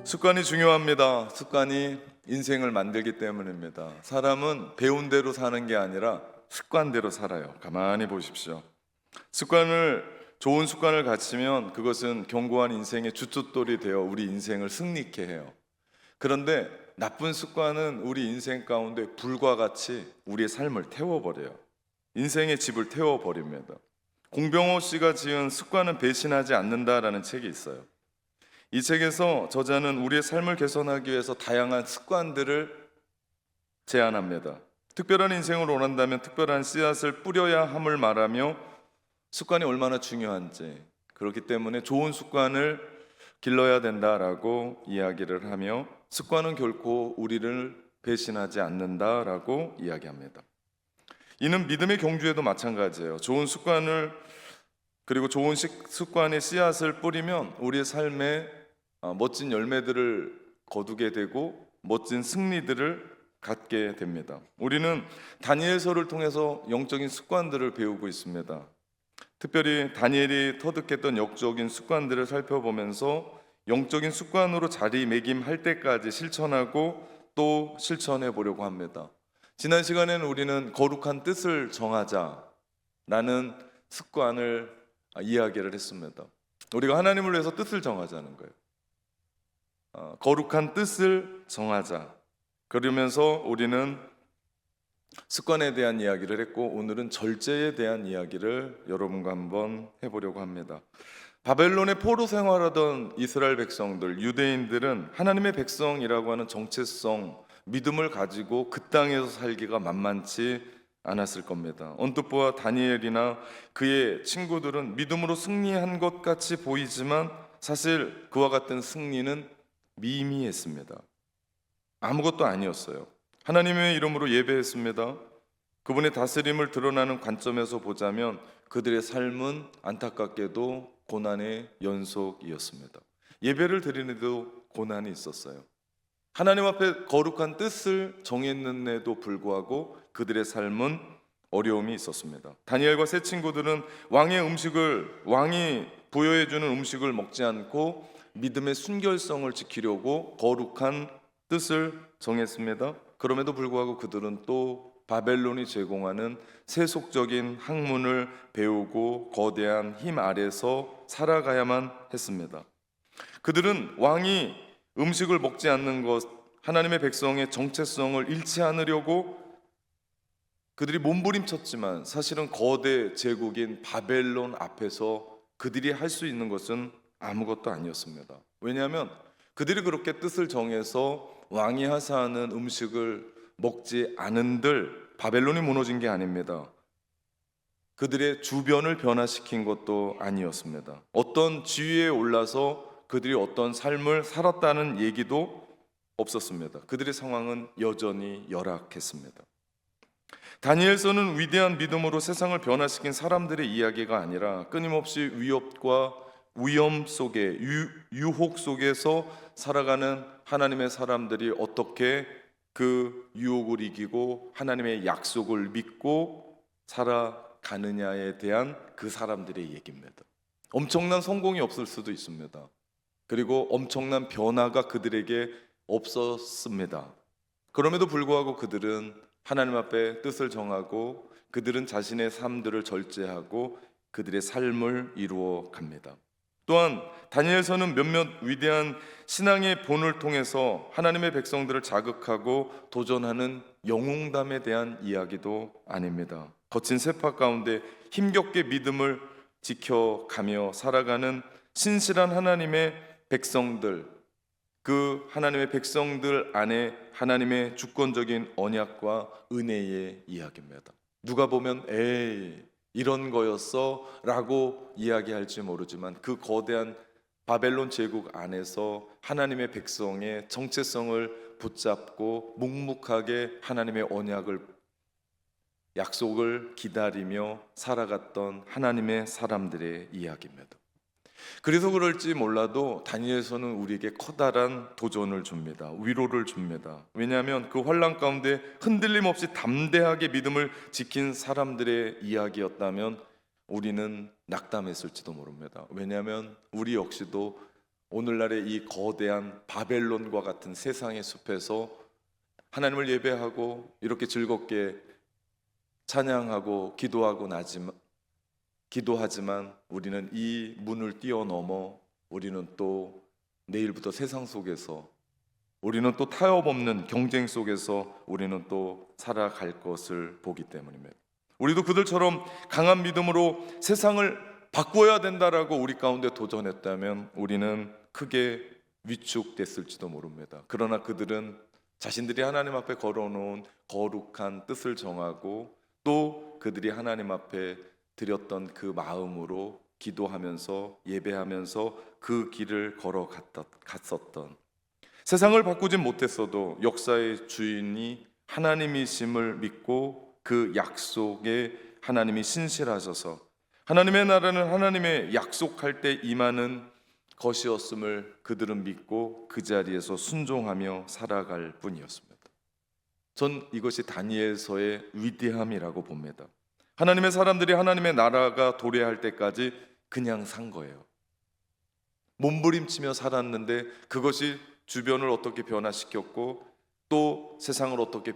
습관이 중요합니다. 습관이 인생을 만들기 때문입니다. 사람은 배운 대로 사는 게 아니라 습관대로 살아요. 가만히 보십시오. 좋은 습관을 갖추면 그것은 견고한 인생의 주춧돌이 되어 우리 인생을 승리케 해요. 그런데 나쁜 습관은 우리 인생 가운데 불과 같이 우리의 삶을 태워버려요. 인생의 집을 태워버립니다. 공병호 씨가 지은 습관은 배신하지 않는다라는 책이 있어요. 이 책에서 저자는 우리의 삶을 개선하기 위해서 다양한 습관들을 제안합니다. 특별한 인생을 원한다면 특별한 씨앗을 뿌려야 함을 말하며 습관이 얼마나 중요한지, 그렇기 때문에 좋은 습관을 길러야 된다라고 이야기를 하며 습관은 결코 우리를 배신하지 않는다라고 이야기합니다. 이는 믿음의 경주에도 마찬가지예요. 좋은 습관의 씨앗을 뿌리면 우리의 삶에 멋진 열매들을 거두게 되고 멋진 승리들을 갖게 됩니다. 우리는 다니엘서를 통해서 영적인 습관들을 배우고 있습니다. 특별히 다니엘이 터득했던 영적인 습관들을 살펴보면서 영적인 습관으로 자리매김할 때까지 실천하고 또 실천해 보려고 합니다. 지난 시간에는 우리는 거룩한 뜻을 정하자라는 습관을 이야기를 했습니다. 우리가 하나님을 위해서 뜻을 정하자는 거예요. 거룩한 뜻을 정하자. 그러면서 우리는 습관에 대한 이야기를 했고, 오늘은 절제에 대한 이야기를 여러분과 한번 해보려고 합니다. 바벨론의 포로 생활하던 이스라엘 백성들, 유대인들은 하나님의 백성이라고 하는 정체성, 믿음을 가지고 그 땅에서 살기가 만만치 않았을 겁니다. 언뜻 보아 다니엘이나 그의 친구들은 믿음으로 승리한 것 같이 보이지만 사실 그와 같은 승리는 미미했습니다. 아무것도 아니었어요. 하나님의 이름으로 예배했습니다. 그분의 다스림을 드러나는 관점에서 보자면 그들의 삶은 안타깝게도 고난의 연속이었습니다. 예배를 드리는데도 고난이 있었어요. 하나님 앞에 거룩한 뜻을 정했는데도 불구하고 그들의 삶은 어려움이 있었습니다. 다니엘과 세 친구들은 왕이 부여해주는 음식을 먹지 않고 믿음의 순결성을 지키려고 거룩한 뜻을 정했습니다. 그럼에도 불구하고 그들은 또 바벨론이 제공하는 세속적인 학문을 배우고 거대한 힘 아래서 살아가야만 했습니다. 그들은 왕이 음식을 먹지 않는 것, 하나님의 백성의 정체성을 잃지 않으려고 그들이 몸부림쳤지만 사실은 거대 제국인 바벨론 앞에서 그들이 할 수 있는 것은 아무것도 아니었습니다. 왜냐하면 그들이 그렇게 뜻을 정해서 왕이 하사하는 음식을 먹지 않은들 바벨론이 무너진 게 아닙니다. 그들의 주변을 변화시킨 것도 아니었습니다. 어떤 지위에 올라서 그들이 어떤 삶을 살았다는 얘기도 없었습니다. 그들의 상황은 여전히 열악했습니다. 다니엘서는 위대한 믿음으로 세상을 변화시킨 사람들의 이야기가 아니라 끊임없이 위협과 위험 속에 유혹 속에서 살아가는 하나님의 사람들이 어떻게 그 유혹을 이기고 하나님의 약속을 믿고 살아가느냐에 대한 그 사람들의 얘기입니다. 엄청난 성공이 없을 수도 있습니다. 그리고 엄청난 변화가 그들에게 없었습니다. 그럼에도 불구하고 그들은 하나님 앞에 뜻을 정하고 그들은 자신의 삶들을 절제하고 그들의 삶을 이루어 갑니다. 또한 다니엘서는 몇몇 위대한 신앙의 본을 통해서 하나님의 백성들을 자극하고 도전하는 영웅담에 대한 이야기도 아닙니다. 거친 세파 가운데 힘겹게 믿음을 지켜가며 살아가는 신실한 하나님의 백성들, 그 하나님의 백성들 안에 하나님의 주권적인 언약과 은혜의 이야기입니다. 누가 보면 이런 거였어 라고 이야기할지 모르지만 그 거대한 바벨론 제국 안에서 하나님의 백성의 정체성을 붙잡고 묵묵하게 하나님의 언약을 약속을 기다리며 살아갔던 하나님의 사람들의 이야기입니다. 그래서 그럴지 몰라도 다니엘서는 우리에게 커다란 도전을 줍니다. 위로를 줍니다. 왜냐하면 그 환난 가운데 흔들림 없이 담대하게 믿음을 지킨 사람들의 이야기였다면 우리는 낙담했을지도 모릅니다. 왜냐하면 우리 역시도 오늘날의 이 거대한 바벨론과 같은 세상의 숲에서 하나님을 예배하고 이렇게 즐겁게 찬양하고 기도하지만 우리는 이 문을 뛰어넘어 우리는 또 내일부터 세상 속에서, 우리는 또 타협 없는 경쟁 속에서 우리는 또 살아갈 것을 보기 때문입니다. 우리도 그들처럼 강한 믿음으로 세상을 바꾸어야 된다라고 우리 가운데 도전했다면 우리는 크게 위축됐을지도 모릅니다. 그러나 그들은 자신들이 하나님 앞에 걸어놓은 거룩한 뜻을 정하고 또 그들이 하나님 앞에 드렸던 그 마음으로 기도하면서 예배하면서 그 길을 갔었던, 세상을 바꾸진 못했어도 역사의 주인이 하나님이심을 믿고 그 약속에 하나님이 신실하셔서 하나님의 나라는 하나님의 약속할 때 임하는 것이었음을 그들은 믿고 그 자리에서 순종하며 살아갈 뿐이었습니다. 전 이것이 다니엘서의 위대함이라고 봅니다. 하나님의 사람들이 하나님의 나라가 도래할 때까지 그냥 산 거예요. 몸부림치며 살았는데 그것이 주변을 어떻게 변화시켰고 또 세상을 어떻게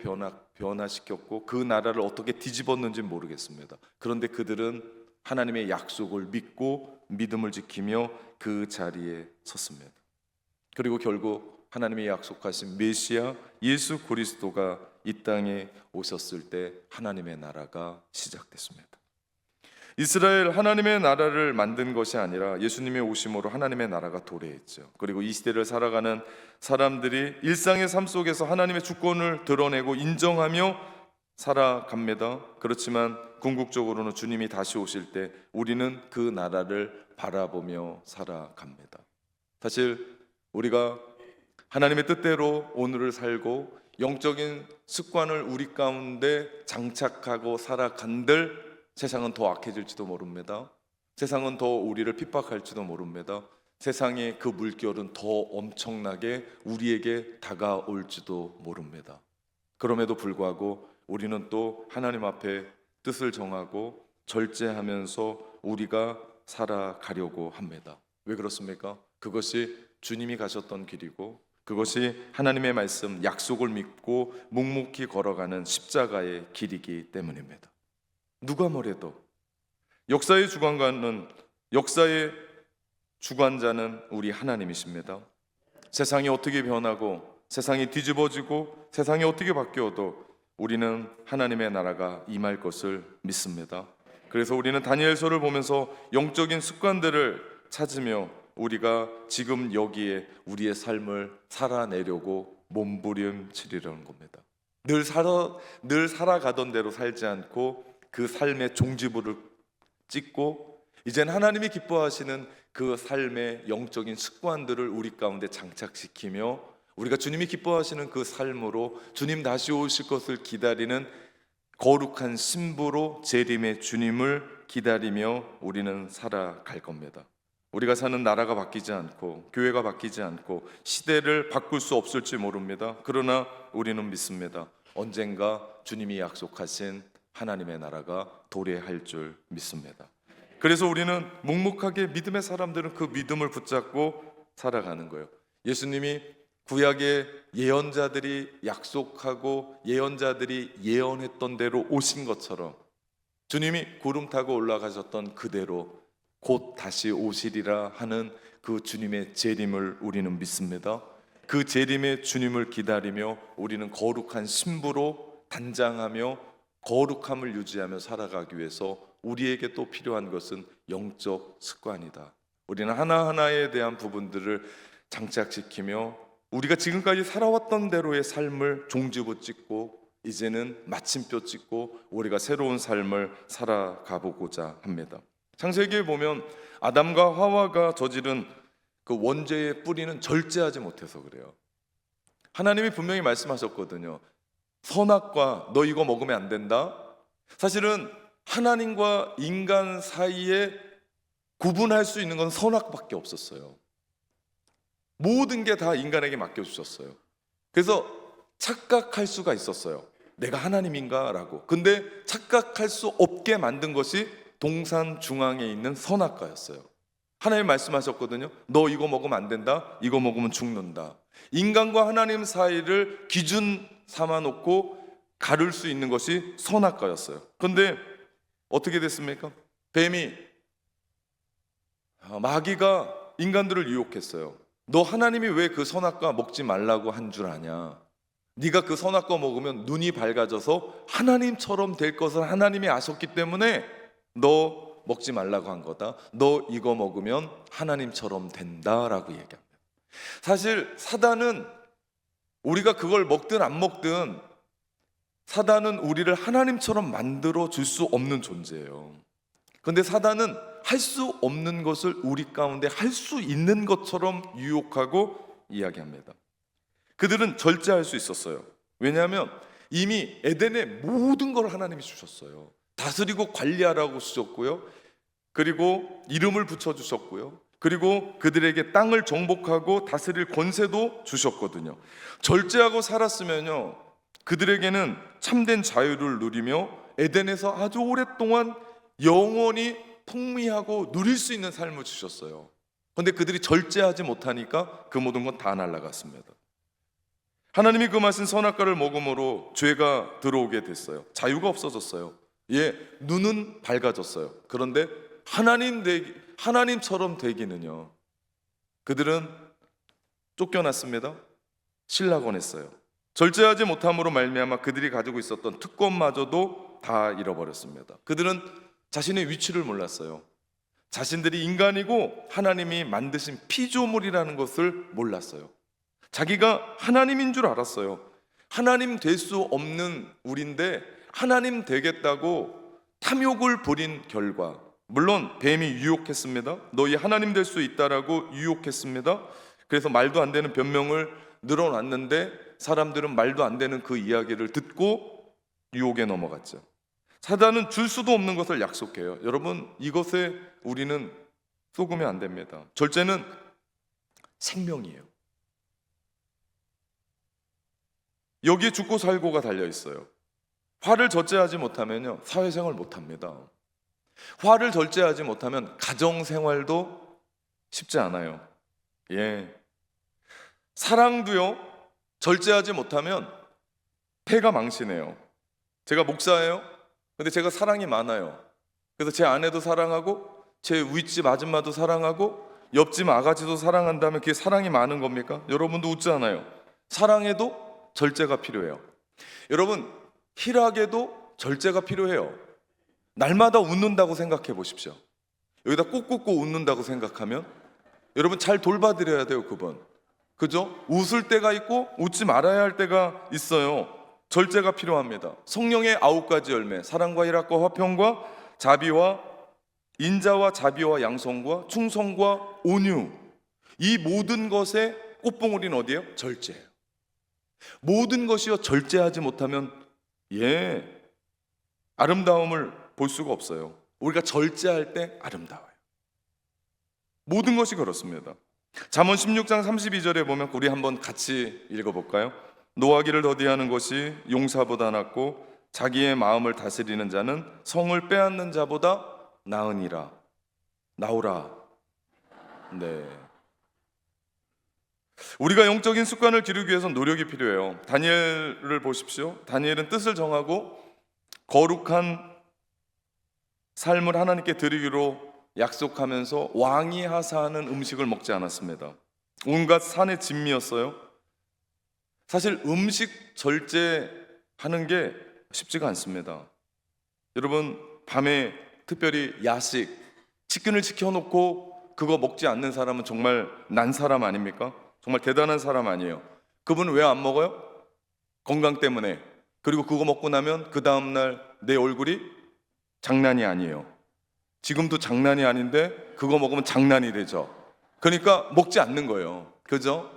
변화시켰고 그 나라를 어떻게 뒤집었는지 모르겠습니다. 그런데 그들은 하나님의 약속을 믿고 믿음을 지키며 그 자리에 섰습니다. 그리고 결국 하나님의 약속하신 메시아 예수 그리스도가 이 땅에 오셨을 때 하나님의 나라가 시작됐습니다. 이스라엘 하나님의 나라를 만든 것이 아니라 예수님의 오심으로 하나님의 나라가 도래했죠. 그리고 이 시대를 살아가는 사람들이 일상의 삶 속에서 하나님의 주권을 드러내고 인정하며 살아갑니다. 그렇지만 궁극적으로는 주님이 다시 오실 때 우리는 그 나라를 바라보며 살아갑니다. 사실 우리가 하나님의 뜻대로 오늘을 살고 영적인 습관을 우리 가운데 장착하고 살아간들 세상은 더 악해질지도 모릅니다. 세상은 더 우리를 핍박할지도 모릅니다. 세상의 그 물결은 더 엄청나게 우리에게 다가올지도 모릅니다. 그럼에도 불구하고 우리는 또 하나님 앞에 뜻을 정하고 절제하면서 우리가 살아가려고 합니다. 왜 그렇습니까? 그것이 주님이 가셨던 길이고 그것이 하나님의 말씀, 약속을 믿고 묵묵히 걸어가는 십자가의 길이기 때문입니다. 누가 뭐래도 역사의 주관자는 우리 하나님이십니다. 세상이 어떻게 변하고 세상이 뒤집어지고 세상이 어떻게 바뀌어도 우리는 하나님의 나라가 임할 것을 믿습니다. 그래서 우리는 다니엘서를 보면서 영적인 습관들을 찾으며 우리가 지금 여기에 우리의 삶을 살아내려고 몸부림치려는 겁니다. 늘 살아가던 대로 살지 않고 그 삶의 종지부를 찍고 이젠 하나님이 기뻐하시는 그 삶의 영적인 습관들을 우리 가운데 장착시키며 우리가 주님이 기뻐하시는 그 삶으로 주님 다시 오실 것을 기다리는 거룩한 신부로 재림의 주님을 기다리며 우리는 살아갈 겁니다. 우리가 사는 나라가 바뀌지 않고 교회가 바뀌지 않고 시대를 바꿀 수 없을지 모릅니다. 그러나 우리는 믿습니다. 언젠가 주님이 약속하신 하나님의 나라가 도래할 줄 믿습니다. 그래서 우리는 묵묵하게 믿음의 사람들은 그 믿음을 붙잡고 살아가는 거예요. 예수님이 구약의 예언자들이 약속하고 예언자들이 예언했던 대로 오신 것처럼 주님이 구름 타고 올라가셨던 그대로 곧 다시 오시리라 하는 그 주님의 재림을 우리는 믿습니다. 그 재림의 주님을 기다리며 우리는 거룩한 신부로 단장하며 거룩함을 유지하며 살아가기 위해서 우리에게 또 필요한 것은 영적 습관이다. 우리는 하나하나에 대한 부분들을 장착시키며 우리가 지금까지 살아왔던 대로의 삶을 종지부 찍고 이제는 마침표 찍고 우리가 새로운 삶을 살아가 보고자 합니다. 창세기에 보면 아담과 하와가 저지른 그 원죄의 뿌리는 절제하지 못해서 그래요. 하나님이 분명히 말씀하셨거든요. 선악과 너 이거 먹으면 안 된다. 사실은 하나님과 인간 사이에 구분할 수 있는 건 선악밖에 없었어요. 모든 게 다 인간에게 맡겨주셨어요. 그래서 착각할 수가 있었어요. 내가 하나님인가? 라고. 근데 착각할 수 없게 만든 것이 동산 중앙에 있는 선악과였어요. 하나님 말씀하셨거든요. 너 이거 먹으면 안 된다. 이거 먹으면 죽는다. 인간과 하나님 사이를 기준 삼아 놓고 가를 수 있는 것이 선악과였어요. 그런데 어떻게 됐습니까? 뱀이, 마귀가 인간들을 유혹했어요. 너 하나님이 왜 그 선악과 먹지 말라고 한 줄 아냐? 네가 그 선악과 먹으면 눈이 밝아져서 하나님처럼 될 것을 하나님이 아셨기 때문에 너 먹지 말라고 한 거다. 너 이거 먹으면 하나님처럼 된다라고 얘기합니다. 사실 사단은 우리가 그걸 먹든 안 먹든 사단은 우리를 하나님처럼 만들어 줄 수 없는 존재예요. 그런데 사단은 할 수 없는 것을 우리 가운데 할 수 있는 것처럼 유혹하고 이야기합니다. 그들은 절제할 수 있었어요. 왜냐하면 이미 에덴의 모든 걸 하나님이 주셨어요. 다스리고 관리하라고 주셨고요. 그리고 이름을 붙여주셨고요. 그리고 그들에게 땅을 정복하고 다스릴 권세도 주셨거든요. 절제하고 살았으면요, 그들에게는 참된 자유를 누리며 에덴에서 아주 오랫동안 영원히 풍미하고 누릴 수 있는 삶을 주셨어요. 그런데 그들이 절제하지 못하니까 그 모든 건 다 날아갔습니다. 하나님이 금하신 선악과를 먹음으로 죄가 들어오게 됐어요. 자유가 없어졌어요. 눈은 밝아졌어요. 그런데 하나님처럼 되기는요, 그들은 쫓겨났습니다. 실락원했어요. 절제하지 못함으로 말미암아 그들이 가지고 있었던 특권마저도 다 잃어버렸습니다. 그들은 자신의 위치를 몰랐어요. 자신들이 인간이고 하나님이 만드신 피조물이라는 것을 몰랐어요. 자기가 하나님인 줄 알았어요. 하나님 될 수 없는 우리인데 하나님 되겠다고 탐욕을 부린 결과, 물론 뱀이 유혹했습니다. 너희 하나님 될 수 있다라고 유혹했습니다. 그래서 말도 안 되는 변명을 늘어놨는데 사람들은 말도 안 되는 그 이야기를 듣고 유혹에 넘어갔죠. 사단은 줄 수도 없는 것을 약속해요. 여러분, 이것에 우리는 속으면 안 됩니다. 절제는 생명이에요. 여기에 죽고 살고가 달려 있어요. 화를 절제하지 못하면요, 사회생활 못합니다. 화를 절제하지 못하면 가정생활도 쉽지 않아요. 사랑도요, 절제하지 못하면 폐가 망신해요. 제가 목사예요. 근데 제가 사랑이 많아요. 그래서 제 아내도 사랑하고 제 윗집 아줌마도 사랑하고 옆집 아가씨도 사랑한다면 그게 사랑이 많은 겁니까? 여러분도 웃지 않아요. 사랑에도 절제가 필요해요. 여러분, 희락에도 절제가 필요해요. 날마다 웃는다고 생각해 보십시오. 여기다 꼭 꽂고 웃는다고 생각하면 여러분 잘 돌봐드려야 돼요. 그분, 그죠? 웃을 때가 있고 웃지 말아야 할 때가 있어요. 절제가 필요합니다. 성령의 9가지 열매, 사랑과 희락과 화평과 자비와 인자와 자비와 양성과 충성과 온유, 이 모든 것의 꽃봉오리는 어디예요? 절제예요. 모든 것이요, 절제하지 못하면 아름다움을 볼 수가 없어요. 우리가 절제할 때 아름다워요. 모든 것이 그렇습니다. 잠언 16장 32절에 보면 우리 한번 같이 읽어볼까요? 노하기를 더디하는 것이 용사보다 낫고 자기의 마음을 다스리는 자는 성을 빼앗는 자보다 나으니라. 나오라. 우리가 영적인 습관을 기르기 위해서 노력이 필요해요. 다니엘을 보십시오. 다니엘은 뜻을 정하고 거룩한 삶을 하나님께 드리기로 약속하면서 왕이 하사하는 음식을 먹지 않았습니다. 온갖 산의 진미였어요. 사실 음식 절제하는 게 쉽지가 않습니다. 여러분, 밤에 특별히 야식, 치킨을 시켜놓고 그거 먹지 않는 사람은 정말 난 사람 아닙니까? 정말 대단한 사람 아니에요. 그분은 왜 안 먹어요? 건강 때문에. 그리고 그거 먹고 나면 그 다음날 내 얼굴이 장난이 아니에요. 지금도 장난이 아닌데 그거 먹으면 장난이 되죠. 그러니까 먹지 않는 거예요. 그죠?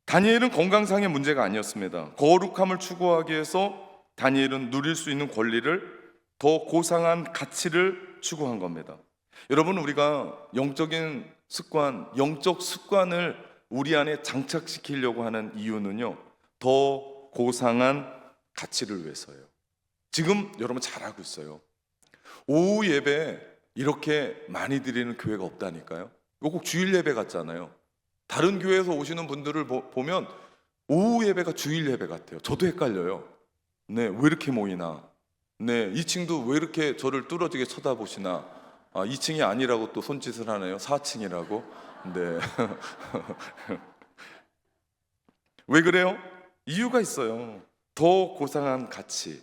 다니엘은 건강상의 문제가 아니었습니다. 거룩함을 추구하기 위해서 다니엘은 누릴 수 있는 권리를, 더 고상한 가치를 추구한 겁니다. 여러분, 우리가 영적인 습관, 영적 습관을 우리 안에 장착시키려고 하는 이유는요, 더 고상한 가치를 위해서예요. 지금 여러분 잘하고 있어요. 오후 예배 이렇게 많이 드리는 교회가 없다니까요. 이거 꼭 주일 예배 같잖아요. 다른 교회에서 오시는 분들을 보면 오후 예배가 주일 예배 같아요. 저도 헷갈려요. 네, 왜 이렇게 모이나? 네, 2층도 왜 이렇게 저를 뚫어지게 쳐다보시나? 2층이 아니라고 또 손짓을 하네요. 4층이라고. 네. 왜 그래요? 이유가 있어요. 더 고상한 가치,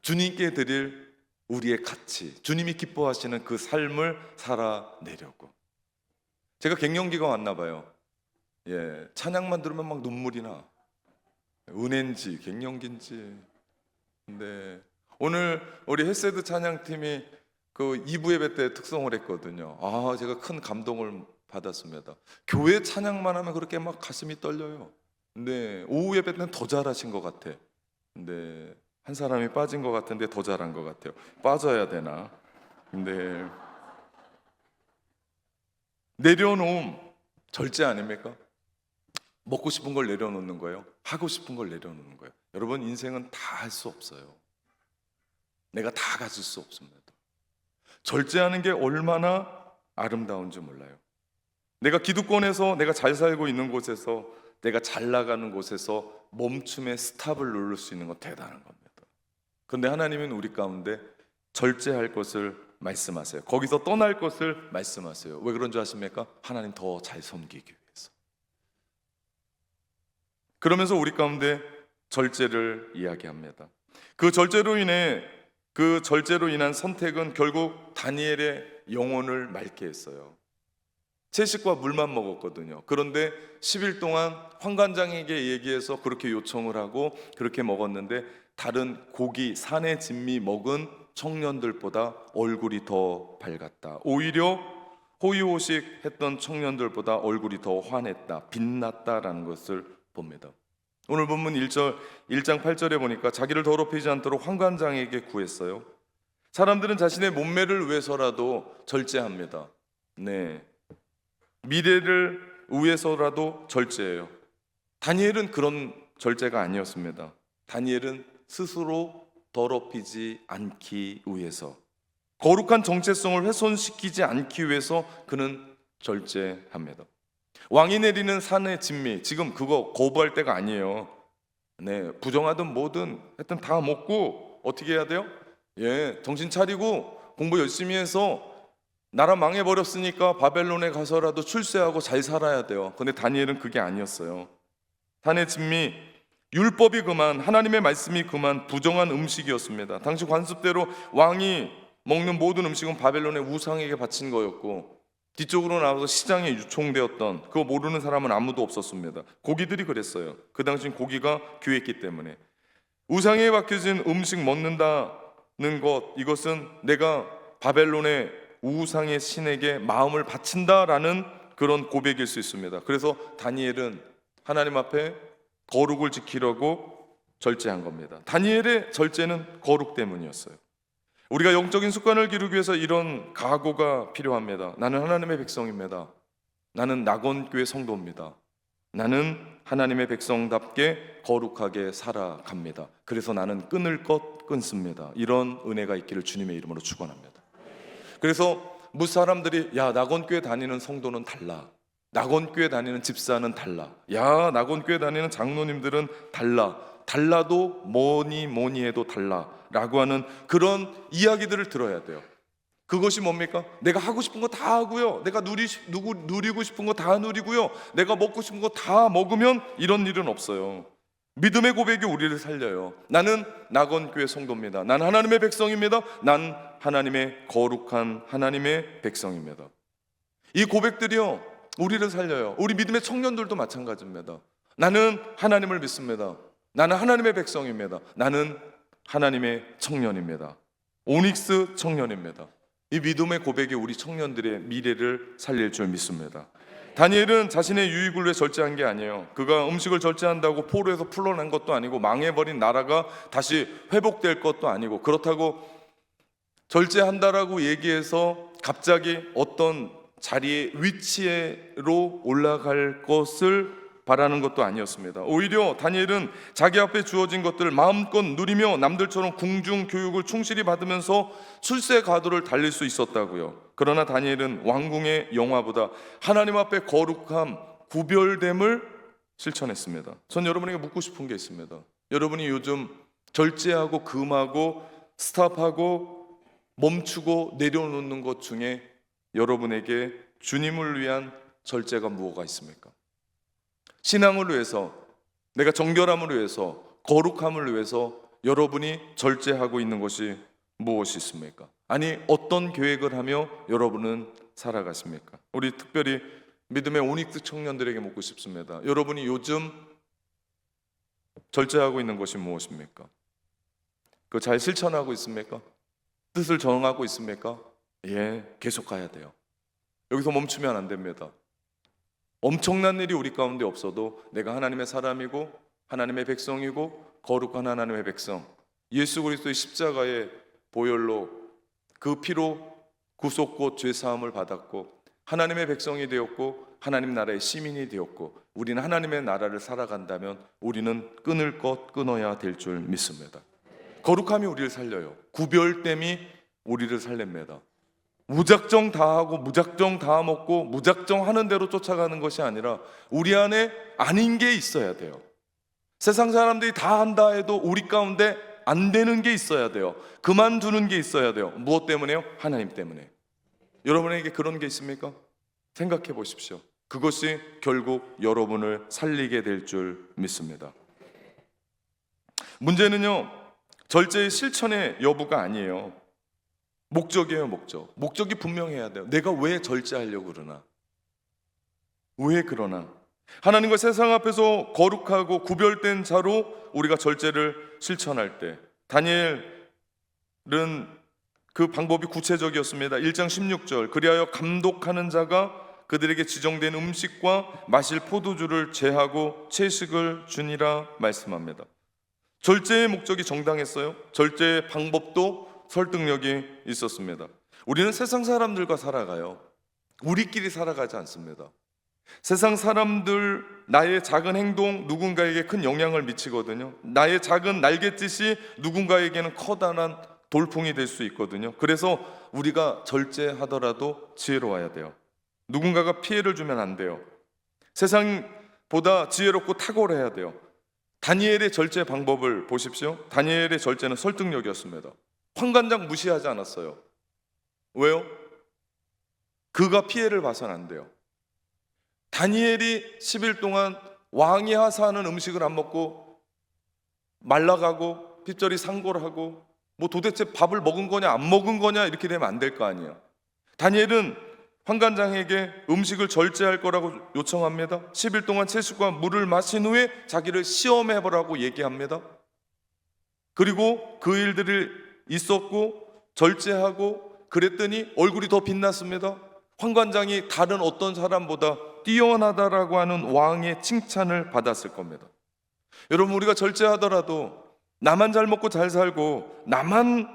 주님께 드릴 우리의 가치, 주님이 기뻐하시는 그 삶을 살아내려고. 제가 갱년기가 왔나 봐요. 예, 찬양만 들으면 막 눈물이 나. 은혜인지 갱년기인지. 네, 오늘 우리 헬세드 찬양팀이 그 2부 예배 때 특송을 했거든요. 제가 큰 감동을 받았습니다. 교회 찬양만 하면 그렇게 막 가슴이 떨려요. 네, 오후 예배 때는 더 잘하신 것 같아. 네, 한 사람이 빠진 것 같은데 더 잘한 것 같아요. 빠져야 되나? 네, 내려놓음 절제 아닙니까? 먹고 싶은 걸 내려놓는 거예요. 하고 싶은 걸 내려놓는 거예요. 여러분, 인생은 다 할 수 없어요. 내가 다 가질 수 없습니다. 절제하는 게 얼마나 아름다운지 몰라요. 내가 기득권에서, 내가 잘 살고 있는 곳에서, 내가 잘 나가는 곳에서 멈춤의 스탑을 누를 수 있는 건 대단한 겁니다. 그런데 하나님은 우리 가운데 절제할 것을 말씀하세요. 거기서 떠날 것을 말씀하세요. 왜 그런 줄 아십니까? 하나님 더 잘 섬기기 위해서. 그러면서 우리 가운데 절제를 이야기합니다. 그 절제로 인한 선택은 결국 다니엘의 영혼을 맑게 했어요. 채식과 물만 먹었거든요. 그런데 10일 동안 환관장에게 얘기해서 그렇게 요청을 하고 그렇게 먹었는데 다른 고기, 산의 진미 먹은 청년들보다 얼굴이 더 밝았다. 오히려 호의호식 했던 청년들보다 얼굴이 더 환했다, 빛났다라는 것을 봅니다. 오늘 본문 1장 8절에 보니까 자기를 더럽히지 않도록 환관장에게 구했어요. 사람들은 자신의 몸매를 위해서라도 절제합니다. 네, 미래를 위해서라도 절제해요. 다니엘은 그런 절제가 아니었습니다. 다니엘은 스스로 더럽히지 않기 위해서, 거룩한 정체성을 훼손시키지 않기 위해서 그는 절제합니다. 왕이 내리는 산의 진미, 지금 그거 거부할 때가 아니에요. 네, 부정하든 뭐든 하여튼 다 먹고 어떻게 해야 돼요? 예, 정신 차리고 공부 열심히 해서 나라 망해버렸으니까 바벨론에 가서라도 출세하고 잘 살아야 돼요. 근데 다니엘은 그게 아니었어요. 산의 진미, 율법이 그만, 하나님의 말씀이 그만 부정한 음식이었습니다. 당시 관습대로 왕이 먹는 모든 음식은 바벨론의 우상에게 바친 거였고, 뒤쪽으로 나와서 시장에 유통되었던, 그거 모르는 사람은 아무도 없었습니다. 고기들이 그랬어요. 그 당시엔 고기가 귀했기 때문에. 우상에 박혀진 음식 먹는다는 것, 이것은 내가 바벨론의 우상의 신에게 마음을 바친다라는 그런 고백일 수 있습니다. 그래서 다니엘은 하나님 앞에 거룩을 지키려고 절제한 겁니다. 다니엘의 절제는 거룩 때문이었어요. 우리가 영적인 습관을 기르기 위해서 이런 각오가 필요합니다. 나는 하나님의 백성입니다. 나는 낙원교회 성도입니다. 나는 하나님의 백성답게 거룩하게 살아갑니다. 그래서 나는 끊을 것 끊습니다. 이런 은혜가 있기를 주님의 이름으로 축원합니다. 그래서 무사람들이 야, 낙원교회 다니는 성도는 달라, 낙원교회 다니는 집사는 달라, 야, 낙원교회 다니는 장로님들은 달라도 뭐니 해도 달라 라고 하는 그런 이야기들을 들어야 돼요. 그것이 뭡니까? 내가 하고 싶은 거 다 하고요, 내가 누리고 싶은 거 다 누리고요, 내가 먹고 싶은 거 다 먹으면 이런 일은 없어요. 믿음의 고백이 우리를 살려요. 나는 낙원교회 성도입니다. 난 하나님의 백성입니다. 난 하나님의 거룩한 하나님의 백성입니다. 이 고백들이요, 우리를 살려요. 우리 믿음의 청년들도 마찬가지입니다. 나는 하나님을 믿습니다. 나는 하나님의 백성입니다. 나는 하나님의 청년입니다. 오닉스 청년입니다. 이 믿음의 고백이 우리 청년들의 미래를 살릴 줄 믿습니다. 다니엘은 자신의 유익을 위해 절제한 게 아니에요. 그가 음식을 절제한다고 포로에서 풀려난 것도 아니고 망해버린 나라가 다시 회복될 것도 아니고, 그렇다고 절제한다라고 얘기해서 갑자기 어떤 자리에 위치로 올라갈 것을 바라는 것도 아니었습니다. 오히려 다니엘은 자기 앞에 주어진 것들을 마음껏 누리며 남들처럼 궁중 교육을 충실히 받으면서 출세 가도를 달릴 수 있었다고요. 그러나 다니엘은 왕궁의 영화보다 하나님 앞에 거룩함, 구별됨을 실천했습니다. 전 여러분에게 묻고 싶은 게 있습니다. 여러분이 요즘 절제하고 금하고 스탑하고 멈추고 내려놓는 것 중에 여러분에게 주님을 위한 절제가 무엇가 있습니까? 신앙을 위해서, 내가 정결함을 위해서, 거룩함을 위해서 여러분이 절제하고 있는 것이 무엇이 있습니까? 아니, 어떤 계획을 하며 여러분은 살아가십니까? 우리 특별히 믿음의 오닉스 청년들에게 묻고 싶습니다. 여러분이 요즘 절제하고 있는 것이 무엇입니까? 그거 잘 실천하고 있습니까? 뜻을 정하고 있습니까? 예, 계속 가야 돼요. 여기서 멈추면 안 됩니다. 엄청난 일이 우리 가운데 없어도 내가 하나님의 사람이고 하나님의 백성이고 거룩한 하나님의 백성, 예수 그리스도의 십자가의 보혈로 그 피로 구속고 죄사함을 받았고 하나님의 백성이 되었고 하나님 나라의 시민이 되었고 우리는 하나님의 나라를 살아간다면 우리는 끊을 것 끊어야 될 줄 믿습니다. 거룩함이 우리를 살려요. 구별됨이 우리를 살립니다. 무작정 다 하고 무작정 다 먹고 무작정 하는 대로 쫓아가는 것이 아니라 우리 안에 아닌 게 있어야 돼요. 세상 사람들이 다 한다 해도 우리 가운데 안 되는 게 있어야 돼요. 그만두는 게 있어야 돼요. 무엇 때문에요? 하나님 때문에. 여러분에게 그런 게 있습니까? 생각해 보십시오. 그것이 결국 여러분을 살리게 될 줄 믿습니다. 문제는요, 절제의 실천의 여부가 아니에요. 목적이에요. 목적이 분명해야 돼요. 내가 왜 절제하려고 그러나? 왜 그러나? 하나님과 세상 앞에서 거룩하고 구별된 자로 우리가 절제를 실천할 때 다니엘은 그 방법이 구체적이었습니다. 1장 16절, 그리하여 감독하는 자가 그들에게 지정된 음식과 마실 포도주를 제하고 채식을 주니라 말씀합니다. 절제의 목적이 정당했어요. 절제의 방법도 설득력이 있었습니다. 우리는 세상 사람들과 살아가요. 우리끼리 살아가지 않습니다. 세상 사람들, 나의 작은 행동 누군가에게 큰 영향을 미치거든요. 나의 작은 날갯짓이 누군가에게는 커다란 돌풍이 될 수 있거든요. 그래서 우리가 절제하더라도 지혜로워야 돼요. 누군가가 피해를 주면 안 돼요. 세상보다 지혜롭고 탁월해야 돼요. 다니엘의 절제 방법을 보십시오. 다니엘의 절제는 설득력이었습니다. 환관장 무시하지 않았어요. 왜요? 그가 피해를 봐서는 안 돼요. 다니엘이 10일 동안 왕이 하사하는 음식을 안 먹고 말라가고 핏절이 상골하고 뭐 도대체 밥을 먹은 거냐 안 먹은 거냐 이렇게 되면 안 될 거 아니에요. 다니엘은 환관장에게 음식을 절제할 거라고 요청합니다. 10일 동안 채식과 물을 마신 후에 자기를 시험해보라고 얘기합니다. 그리고 그 일들이 있었고 절제하고 그랬더니 얼굴이 더 빛났습니다. 환관장이 다른 어떤 사람보다 뛰어나다라고 하는 왕의 칭찬을 받았을 겁니다. 여러분, 우리가 절제하더라도 나만 잘 먹고 잘 살고 나만이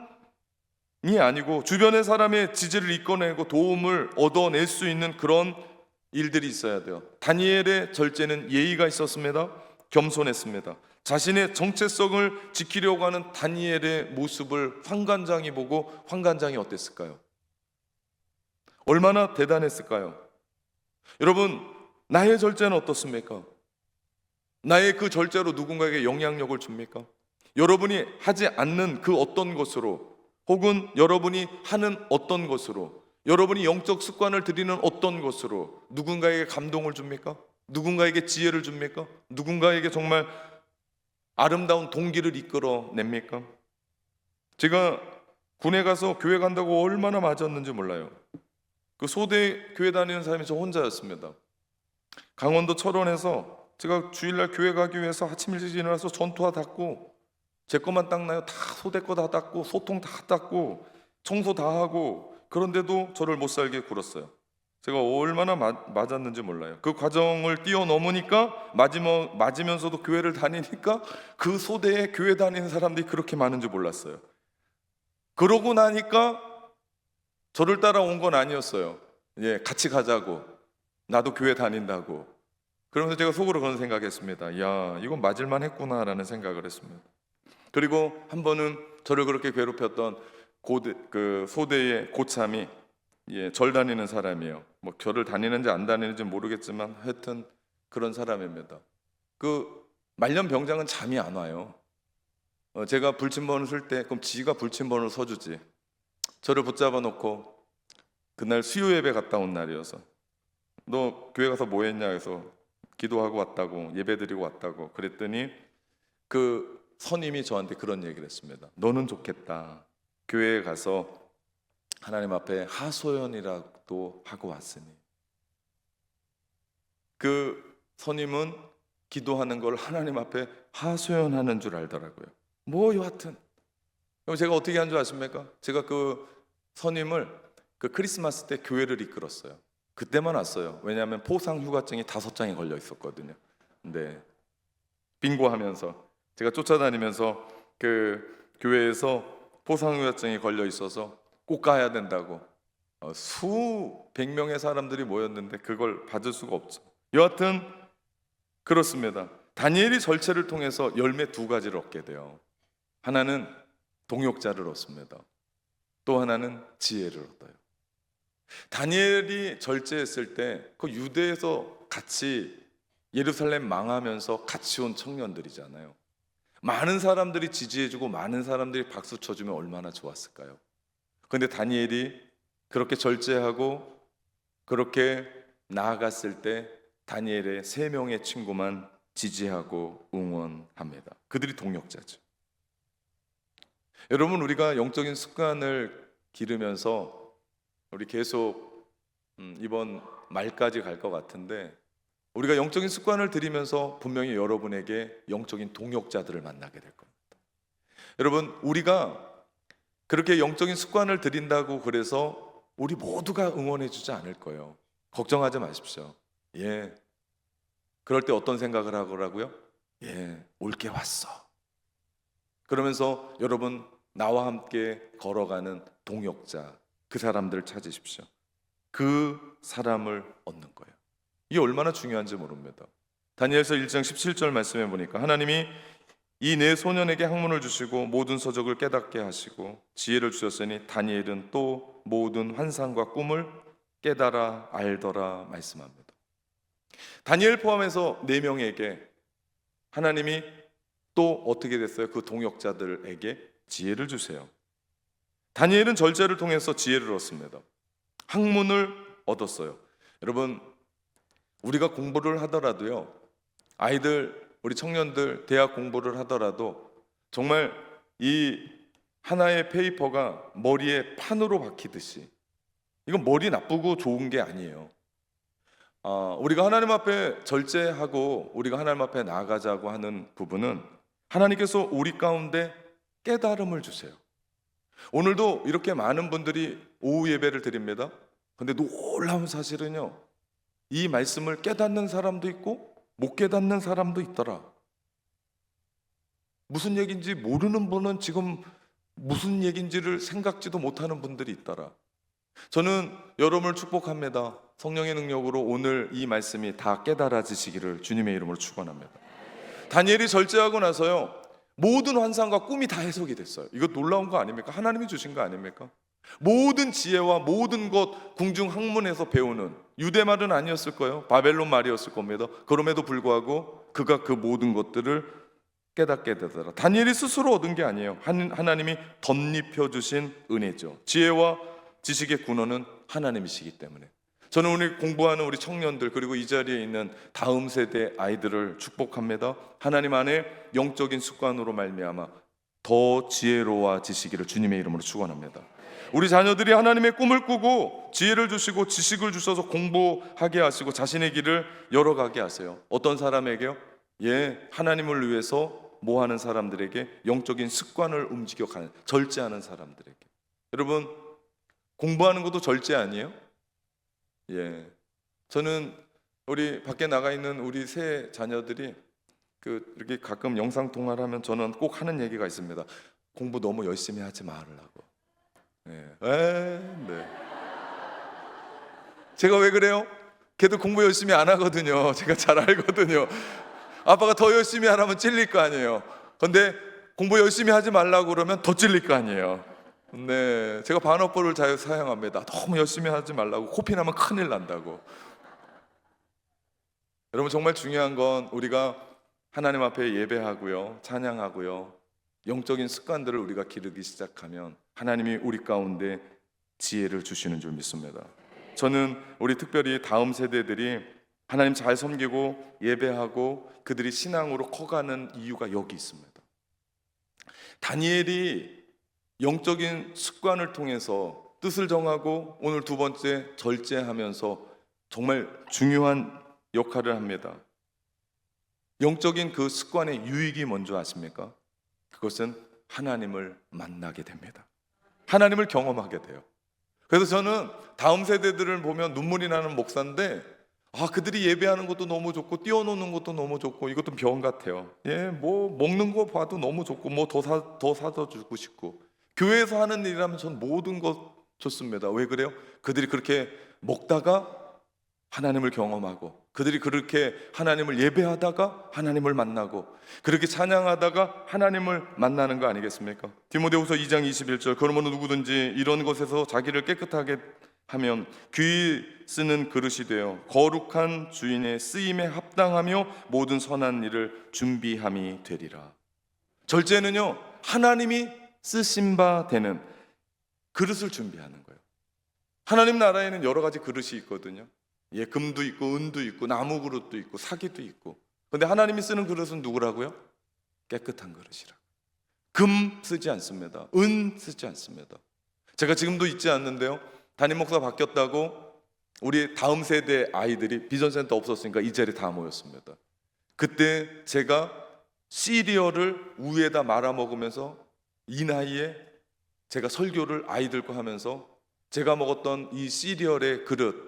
아니고 주변의 사람의 지지를 이끌어내고 도움을 얻어낼 수 있는 그런 일들이 있어야 돼요. 다니엘의 절제는 예의가 있었습니다. 겸손했습니다. 자신의 정체성을 지키려고 하는 다니엘의 모습을 환관장이 보고 환관장이 어땠을까요? 얼마나 대단했을까요? 여러분, 나의 절제는 어떻습니까? 나의 그 절제로 누군가에게 영향력을 줍니까? 여러분이 하지 않는 그 어떤 것으로, 혹은 여러분이 하는 어떤 것으로, 여러분이 영적 습관을 들이는 어떤 것으로 누군가에게 감동을 줍니까? 누군가에게 지혜를 줍니까? 누군가에게 정말 아름다운 동기를 이끌어냅니까? 제가 군에 가서 교회 간다고 얼마나 맞았는지 몰라요. 그 소대 교회 다니는 사람이 저 혼자였습니다. 강원도 철원에서 제가 주일날 교회 가기 위해서 아침 일찍 일어나서 전투화 닦고 제 것만 닦나요? 다 소대 거 다 닦고 소통 다 닦고 청소 다 하고, 그런데도 저를 못 살게 굴었어요. 제가 얼마나 맞았는지 몰라요. 그 과정을 뛰어넘으니까 맞으면서도 교회를 다니니까 그 소대에 교회 다니는 사람들이 그렇게 많은지 몰랐어요. 그러고 나니까 저를 따라온 건 아니었어요. 예, 같이 가자고, 나도 교회 다닌다고. 그러면서 제가 속으로 그런 생각했습니다. 야, 이건 맞을만 했구나라는 생각을 했습니다. 그리고 한 번은 저를 그렇게 괴롭혔던 그 소대의 고참이, 절 다니는 사람이에요. 뭐 절을 다니는지 안 다니는지 모르겠지만 하여튼 그런 사람입니다. 그 말년 병장은 잠이 안 와요. 제가 불침번을 쓸 때 그럼 지가 불침번을 서주지. 저를 붙잡아 놓고, 그날 수요 예배 갔다 온 날이어서, 너 교회 가서 뭐 했냐 해서 기도하고 왔다고, 예배 드리고 왔다고 그랬더니 그 선임이 저한테 그런 얘기를 했습니다. 너는 좋겠다. 교회에 가서 하나님 앞에 하소연이라도 하고 왔으니. 그 선임은 기도하는 걸 하나님 앞에 하소연하는 줄 알더라고요. 뭐 여하튼 그럼 제가 어떻게 한 줄 아십니까? 제가 그 선임을 그 크리스마스 때 교회를 이끌었어요. 그때만 왔어요. 왜냐하면 포상 휴가증이 5장이 걸려 있었거든요. 네, 빙고하면서 제가 쫓아다니면서 그 교회에서 포상 휴가증이 걸려 있어서 꼭 가야 된다고, 수백 명의 사람들이 모였는데 그걸 받을 수가 없죠. 여하튼 그렇습니다. 다니엘이 절제를 통해서 열매 2가지를 얻게 돼요. 하나는 동역자를 얻습니다. 또 하나는 지혜를 얻어요. 다니엘이 절제했을 때 그 유대에서 같이 예루살렘 망하면서 같이 온 청년들이잖아요. 많은 사람들이 지지해주고 많은 사람들이 박수 쳐주면 얼마나 좋았을까요? 그런데 다니엘이 그렇게 절제하고 그렇게 나아갔을 때 다니엘의 3명의 친구만 지지하고 응원합니다. 그들이 동역자죠. 여러분, 우리가 영적인 습관을 기르면서 우리 계속 이번 말까지 갈 것 같은데, 우리가 영적인 습관을 들이면서 분명히 여러분에게 영적인 동역자들을 만나게 될 겁니다. 여러분, 우리가 그렇게 영적인 습관을 들인다고 그래서 우리 모두가 응원해 주지 않을 거예요. 걱정하지 마십시오. 그럴 때 어떤 생각을 하더라고요? 올게 왔어. 그러면서 여러분, 나와 함께 걸어가는 동역자, 그 사람들을 찾으십시오. 그 사람을 얻는 거예요. 이게 얼마나 중요한지 모릅니다. 다니엘서 1장 17절 말씀해 보니까 하나님이 이 네 소년에게 학문을 주시고 모든 서적을 깨닫게 하시고 지혜를 주셨으니 다니엘은 또 모든 환상과 꿈을 깨달아 알더라 말씀합니다. 다니엘 포함해서 4명에게 하나님이 또 어떻게 됐어요? 그 동역자들에게 지혜를 주세요. 다니엘은 절제를 통해서 지혜를 얻습니다. 학문을 얻었어요. 여러분, 우리가 공부를 하더라도요, 아이들, 우리 청년들 대학 공부를 하더라도 정말 이 하나의 페이퍼가 머리에 판으로 박히듯이, 이건 머리 나쁘고 좋은 게 아니에요. 우리가 하나님 앞에 절제하고 우리가 하나님 앞에 나아가자고 하는 부분은 하나님께서 우리 가운데 깨달음을 주세요. 오늘도 이렇게 많은 분들이 오후 예배를 드립니다. 근데 놀라운 사실은요, 이 말씀을 깨닫는 사람도 있고 못 깨닫는 사람도 있더라. 무슨 얘기인지 모르는 분은 지금 무슨 얘기인지를 생각지도 못하는 분들이 있더라. 저는 여러분을 축복합니다. 성령의 능력으로 오늘 이 말씀이 다 깨달아지시기를 주님의 이름으로 축원합니다. 다니엘이 절제하고 나서요, 모든 환상과 꿈이 다 해석이 됐어요. 이거 놀라운 거 아닙니까? 하나님이 주신 거 아닙니까? 모든 지혜와 모든 것 궁중 학문에서 배우는, 유대 말은 아니었을 거예요. 바벨론 말이었을 겁니다. 그럼에도 불구하고 그가 그 모든 것들을 깨닫게 되더라. 다니엘이 스스로 얻은 게 아니에요. 하나님이 덧입혀 주신 은혜죠. 지혜와 지식의 근원은 하나님이시기 때문에 저는 오늘 공부하는 우리 청년들, 그리고 이 자리에 있는 다음 세대 아이들을 축복합니다. 하나님 안에 영적인 습관으로 말미암아 더 지혜로워지시기를 주님의 이름으로 축원합니다. 우리 자녀들이 하나님의 꿈을 꾸고 지혜를 주시고 지식을 주셔서 공부하게 하시고 자신의 길을 열어가게 하세요. 어떤 사람에게요? 하나님을 위해서 뭐 하는 사람들에게, 영적인 습관을 움직여가는, 절제하는 사람들에게. 여러분, 공부하는 것도 절제 아니에요? 저는 우리 밖에 나가 있는 우리 세 자녀들이 이렇게 가끔 영상 통화를 하면 저는 꼭 하는 얘기가 있습니다. 공부 너무 열심히 하지 말으라고. 네. 제가 왜 그래요? 걔도 공부 열심히 안 하거든요. 제가 잘 알거든요. 아빠가 더 열심히 하라면 찔릴 거 아니에요. 근데 공부 열심히 하지 말라고 그러면 더 찔릴 거 아니에요. 네, 제가 반어법을 잘 사용합니다. 너무 열심히 하지 말라고, 코피 나면 큰일 난다고. 여러분, 정말 중요한 건 우리가 하나님 앞에 예배하고요, 찬양하고요, 영적인 습관들을 우리가 기르기 시작하면 하나님이 우리 가운데 지혜를 주시는 줄 믿습니다. 저는 우리 특별히 다음 세대들이 하나님 잘 섬기고 예배하고 그들이 신앙으로 커가는 이유가 여기 있습니다. 다니엘이 영적인 습관을 통해서 뜻을 정하고 오늘 두 번째 절제하면서 정말 중요한 역할을 합니다. 영적인 그 습관의 유익이 뭔지 아십니까? 그것은 하나님을 만나게 됩니다. 하나님을 경험하게 돼요. 그래서 저는 다음 세대들을 보면 눈물이 나는 목사인데, 그들이 예배하는 것도 너무 좋고 뛰어노는 것도 너무 좋고 이것도 병 같아요. 뭐 먹는 거 봐도 너무 좋고 뭐 더 사다 주고 싶고, 교회에서 하는 일이라면 전 모든 것 좋습니다. 왜 그래요? 그들이 그렇게 먹다가 하나님을 경험하고, 그들이 그렇게 하나님을 예배하다가 하나님을 만나고, 그렇게 찬양하다가 하나님을 만나는 거 아니겠습니까? 디모데후서 2장 21절, 그러므로 누구든지 이런 것에서 자기를 깨끗하게 하면 귀 쓰는 그릇이 되어 거룩한 주인의 쓰임에 합당하며 모든 선한 일을 준비함이 되리라. 절제는요, 하나님이 쓰신 바 되는 그릇을 준비하는 거예요. 하나님 나라에는 여러 가지 그릇이 있거든요. 금도 있고 은도 있고 나무 그릇도 있고 사기도 있고. 근데 하나님이 쓰는 그릇은 누구라고요? 깨끗한 그릇이라. 금 쓰지 않습니다. 은 쓰지 않습니다. 제가 지금도 잊지 않는데요, 담임 목사 바뀌었다고 우리 다음 세대 아이들이 비전센터 없었으니까 이 자리에 다 모였습니다. 그때 제가 시리얼을 우유에다 말아 먹으면서 이 나이에 제가 설교를 아이들과 하면서 제가 먹었던 이 시리얼의 그릇,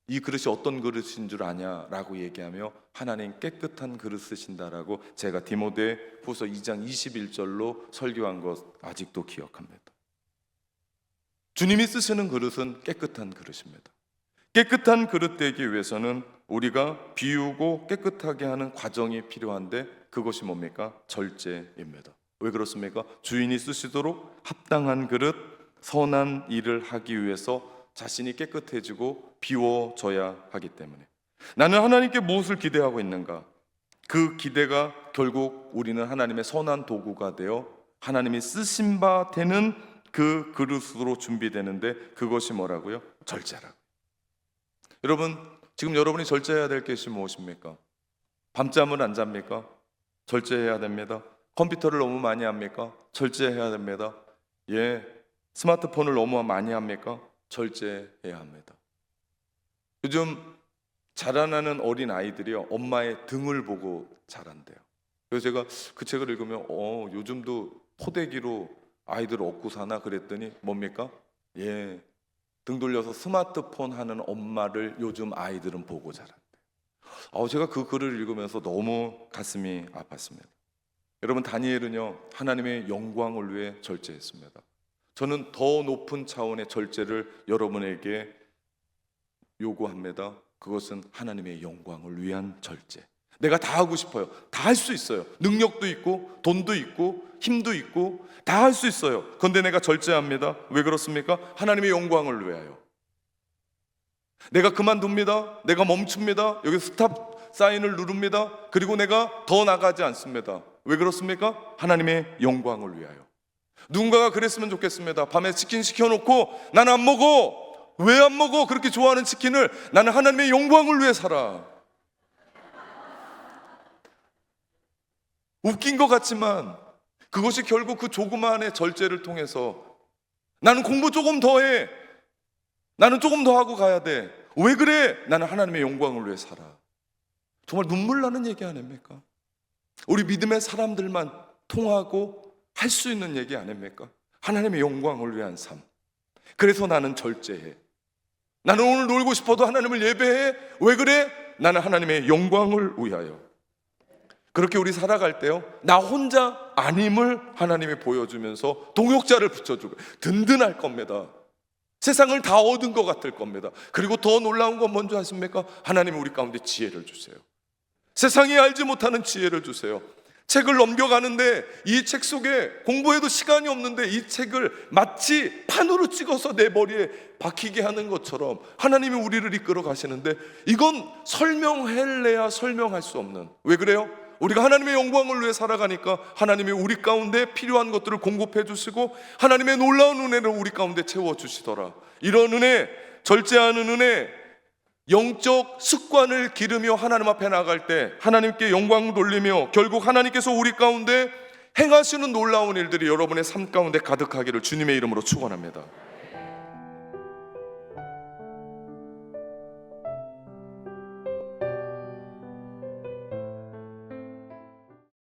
이 그릇이 어떤 그릇인 줄 아냐라고 얘기하며 하나님 깨끗한 그릇 쓰신다라고 제가 디모데후서 2장 21절로 설교한 것 아직도 기억합니다. 주님이 쓰시는 그릇은 깨끗한 그릇입니다. 깨끗한 그릇 되기 위해서는 우리가 비우고 깨끗하게 하는 과정이 필요한데, 그것이 뭡니까? 절제입니다. 왜 그렇습니까? 주인이 쓰시도록 합당한 그릇, 선한 일을 하기 위해서 자신이 깨끗해지고 비워져야 하기 때문에. 나는 하나님께 무엇을 기대하고 있는가? 그 기대가 결국 우리는 하나님의 선한 도구가 되어 하나님이 쓰신 바 되는 그 그릇으로 준비되는데, 그것이 뭐라고요? 절제라고. 여러분, 지금 여러분이 절제해야 될 것이 무엇입니까? 밤잠을 안 잡니까? 절제해야 됩니다. 컴퓨터를 너무 많이 합니까? 절제해야 됩니다. 스마트폰을 너무 많이 합니까? 절제해야 합니다. 요즘 자라나는 어린 아이들이요, 엄마의 등을 보고 자란대요. 그래서 제가 그 책을 읽으면 요즘도 포대기로 아이들을 얻고 사나 그랬더니 뭡니까? 등 돌려서 스마트폰 하는 엄마를 요즘 아이들은 보고 자란대요. 제가 그 글을 읽으면서 너무 가슴이 아팠습니다. 여러분, 다니엘은요, 하나님의 영광을 위해 절제했습니다. 저는 더 높은 차원의 절제를 여러분에게 요구합니다. 그것은 하나님의 영광을 위한 절제. 내가 다 하고 싶어요. 다 할 수 있어요. 능력도 있고 돈도 있고 힘도 있고 다 할 수 있어요. 그런데 내가 절제합니다. 왜 그렇습니까? 하나님의 영광을 위하여. 내가 그만둡니다. 내가 멈춥니다. 여기 스탑 사인을 누릅니다. 그리고 내가 더 나가지 않습니다. 왜 그렇습니까? 하나님의 영광을 위하여. 누군가가 그랬으면 좋겠습니다. 밤에 치킨 시켜놓고 나는 안 먹어. 왜 안 먹어? 그렇게 좋아하는 치킨을. 나는 하나님의 영광을 위해 살아. 웃긴 것 같지만 그것이 결국 그 조그마한의 절제를 통해서 나는 공부 조금 더 해. 나는 조금 더 하고 가야 돼. 왜 그래? 나는 하나님의 영광을 위해 살아. 정말 눈물 나는 얘기 아닙니까? 우리 믿음의 사람들만 통하고 할 수 있는 얘기 아닙니까? 하나님의 영광을 위한 삶. 그래서 나는 절제해. 나는 오늘 놀고 싶어도 하나님을 예배해. 왜 그래? 나는 하나님의 영광을 위하여. 그렇게 우리 살아갈 때요, 나 혼자 아님을 하나님이 보여주면서 동역자를 붙여주고 든든할 겁니다. 세상을 다 얻은 것 같을 겁니다. 그리고 더 놀라운 건 뭔지 아십니까? 하나님이 우리 가운데 지혜를 주세요. 세상이 알지 못하는 지혜를 주세요. 책을 넘겨가는데 이 책 속에 공부해도 시간이 없는데 이 책을 마치 판으로 찍어서 내 머리에 박히게 하는 것처럼 하나님이 우리를 이끌어 가시는데, 이건 설명할래야 설명할 수 없는, 왜 그래요? 우리가 하나님의 영광을 위해 살아가니까 하나님이 우리 가운데 필요한 것들을 공급해 주시고 하나님의 놀라운 은혜를 우리 가운데 채워주시더라. 이런 은혜, 절제하는 은혜, 영적 습관을 기르며 하나님 앞에 나갈 때 하나님께 영광 돌리며 결국 하나님께서 우리 가운데 행하시는 놀라운 일들이 여러분의 삶 가운데 가득하기를 주님의 이름으로 축원합니다.